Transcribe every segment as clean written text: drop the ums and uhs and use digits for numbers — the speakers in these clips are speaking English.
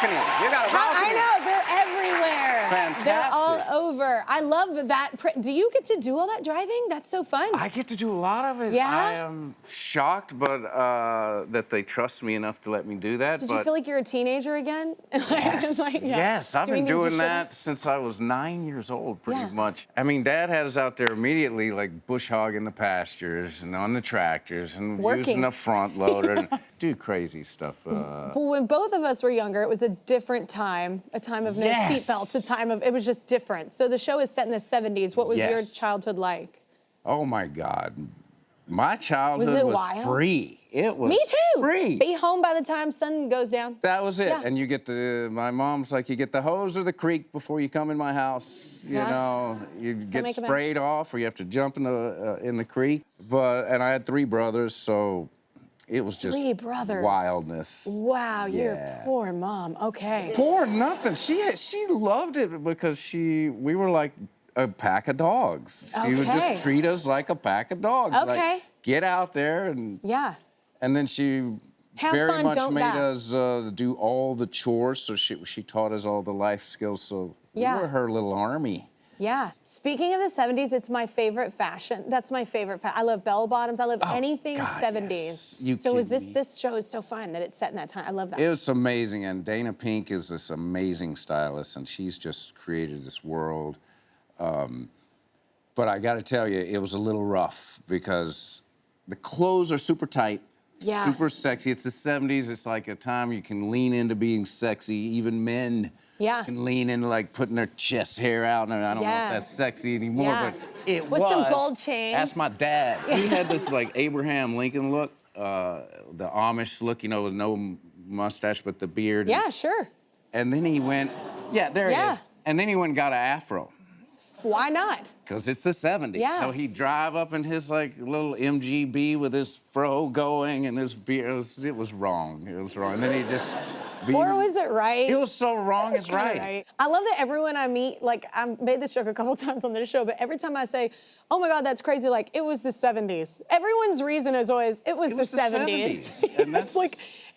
balcony. You got a balcony. I know, they're everywhere. Fantastic. They're all over. I love that. Do you get to do all that driving? That's so fun. I get to do a lot of it. Yeah? I am shocked, but that they trust me enough to let me do that. Did you feel like you're a teenager again? Yes, yes. I've been doing that since I was 9 years old, pretty much. I mean, Dad had us out there immediately, like bush hogging the pastures and on the tractors and using the front loader and do crazy stuff. But when both of us were younger, it was a different time, a time of no seatbelts, a time of, it was just different. So the show is set in the 70s. What was your childhood like? Oh, my God. My childhood was free. It was Me too. free. Be home by the time sun goes down. That was it. And you get my mom's like, you get the hose or the creek before you come in my house. You know, you get sprayed off or you have to jump in the creek. And I had 3 brothers, so it was just 3 brothers. Wildness. Wow, you're a poor mom. Okay. Poor nothing. She loved it because we were like a pack of dogs. She would just treat us like a pack of dogs. Okay. Like, get out there and and then she very much made us do all the chores. So she taught us all the life skills. So we were her little army. Yeah. Speaking of the 70s, it's my favorite fashion. That's my favorite I love bell bottoms. I love anything 70s. Yes. So this show is so fun that it's set in that time. I love that. It was amazing. And Dana Pink is this amazing stylist, and she's just created this world. But I got to tell you, it was a little rough because the clothes are super tight, super sexy. It's the 70s. It's like a time you can lean into being sexy. Even men can lean into like putting their chest hair out. And I don't know if that's sexy anymore, but it was. With some gold chains. That's my dad. He had this like Abraham Lincoln look, the Amish look, you know, with no mustache but the beard. Yeah, sure. And then he went, there he is. And then he went and got an afro. Why not? Because it's the 70s. Yeah. So he'd drive up in his like little MGB with his fro going and his beard. It was wrong. It was wrong. And then he just. Or was it right? It was so wrong, it's right. I love that everyone I meet, like I made this joke a couple times on this show, but every time I say, oh my God, that's crazy, like it was the 70s. Everyone's reason is always, it was the 70s. And that's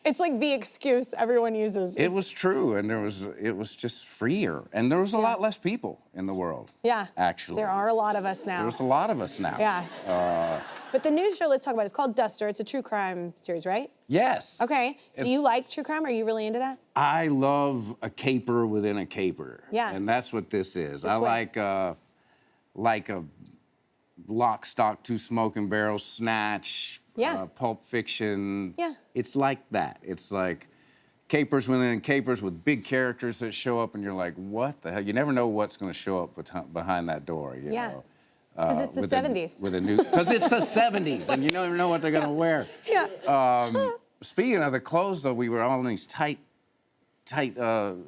it's like the excuse everyone uses. It was true, and it was just freer, and there was a lot less people in the world. Yeah. Actually. There are a lot of us now. There's a lot of us now. Yeah. But the new show, let's talk about it. It's called Duster. It's a true crime series, right? Yes. Okay. Do you like true crime? Are you really into that? I love a caper within a caper. Yeah. And that's what this is. I like a Lock, Stock, Two Smoking Barrels, Snatch, Pulp Fiction. Yeah. It's like that. It's like capers within capers with big characters that show up, and you're like, what the hell? You never know what's going to show up behind that door. You know? Because it's the 70s. Because it's the 70s, and you don't even know what they're going to wear. Yeah. Speaking of the clothes, though, we were all in these tight,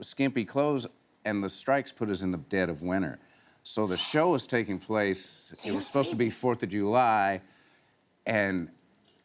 skimpy clothes, and the strikes put us in the dead of winter. So the show was taking place, it was supposed to be 4th of July, and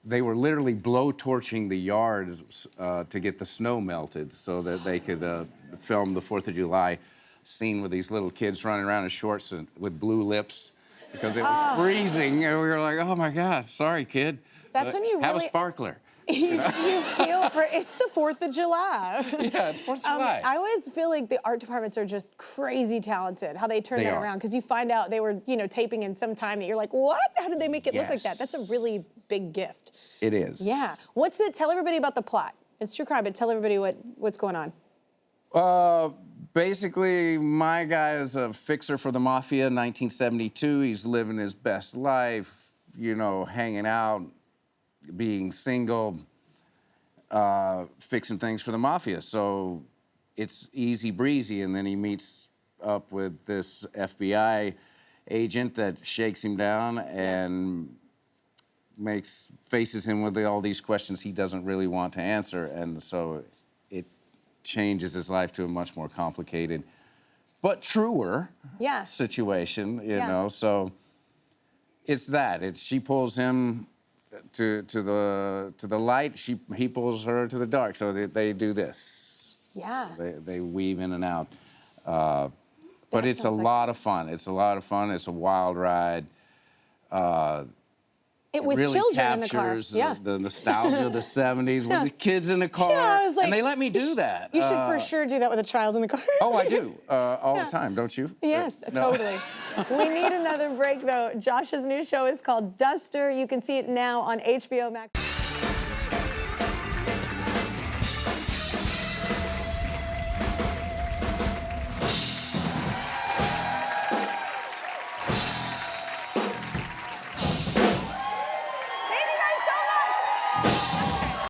they were literally blow-torching the yard to get the snow melted so that they could film the 4th of July scene with these little kids running around in shorts and with blue lips. Because it was freezing, and we were like, oh my God, sorry, kid. That's when you have a sparkler. You feel for it's the 4th of July. Yeah, it's 4th of July. I always feel like the art departments are just crazy talented, how they turn that around. Because you find out they were, taping in some time that you're like, what? How did they make it look like that? That's a really big gift. It is. Yeah. Tell everybody about the plot. It's true crime, but tell everybody what's going on. Basically, my guy is a fixer for the Mafia in 1972. He's living his best life, hanging out, being single, fixing things for the Mafia. So it's easy breezy, and then he meets up with this FBI agent that shakes him down and faces him with all these questions he doesn't really want to answer, and so it changes his life to a much more complicated but truer situation, you know. So it's that. She pulls him to the light. He pulls her to the dark. So they do this. Yeah. They weave in and out. But it's a lot of fun. It's a lot of fun. It's a wild ride. with really children in the car. captures Yeah. the nostalgia of the 70s with the kids in the car. Yeah, I was like, and they let me do that. You should for sure do that with a child in the car. Oh, I do. All the time, don't you? Yes, No. totally. We need another break, though. Josh's new show is called Duster. You can see it now on HBO Max.